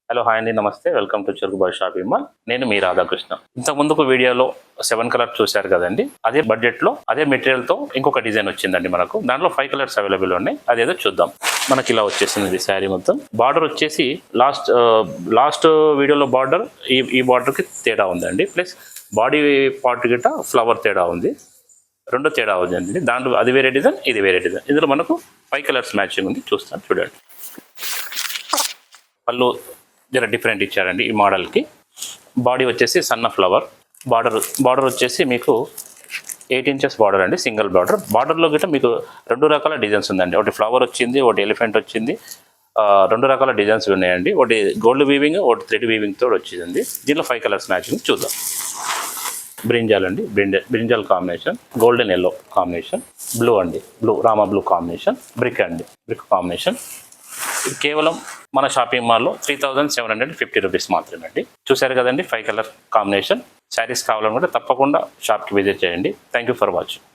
Hello hi అండి, నమస్తే. Welcome to చెరుకు బాయ్ షాపింగ్ మాల్. నేను మీ రాధాకృష్ణ. ఇంత ముందుకు వీడియోలో 7 కలర్ చూశారు కదండి. అదే బడ్జెట్లో అదే మెటీరియల్తో ఇంకొక డిజైన్ వచ్చిందండి మనకు. దాంట్లో 5 కలర్స్ అవైలబుల్ ఉన్నాయి. అదేదో చూద్దాం. మనకి ఇలా వచ్చేసింది శారీ మొత్తం. బార్డర్ వచ్చేసి లాస్ట్ వీడియోలో బార్డర్ ఈ బార్డర్కి తేడా ఉందండి. ప్లస్ బాడీ పార్ట్ గిట్ట ఫ్లవర్ తేడా ఉంది. రెండు తేడా ఉందండి. దాంట్లో అది వేరే డిజైన్, ఇది వేరే డిజైన్. ఇందులో మనకు 5 కలర్స్ మ్యాచింగ్ ఉంది. చూస్తాను చూడండి. పళ్ళు జర డిఫరెంట్ ఇచ్చారండి ఈ మోడల్కి. బాడీ వచ్చేసి సన్న ఫ్లవర్. బార్డర్ వచ్చేసి మీకు 8 ఇంచెస్ బార్డర్ అండి, సింగిల్ బార్డర్. బార్డర్లో గిట్ట మీకు 2 రకాల డిజైన్స్ ఉందండి. ఒకటి ఫ్లవర్ వచ్చింది, ఒకటి ఎలిఫెంట్ వచ్చింది. 2 రకాల డిజైన్స్ ఉన్నాయండి. ఒకటి గోల్డ్ వీవింగ్, ఒకటి థ్రెడ్ వీవింగ్ తోడు వచ్చింది. దీనిలో 5 కలర్స్ మ్యాచింగ్ చూద్దాం. బ్రింజాల్ అండి, brinjal combination, golden yellow combination, blue అండి, Rama blue combination, brick combination. ఇది కేవలం మన షాపింగ్ మాల్లో 3750 రూపీస్ మాత్రమే అండి. చూశారు కదండి 5 కలర్ కాంబినేషన్. శారీస్ కావాలనుకుంటే తప్పకుండా షాప్కి విజిట్ చేయండి. Thank you for watching.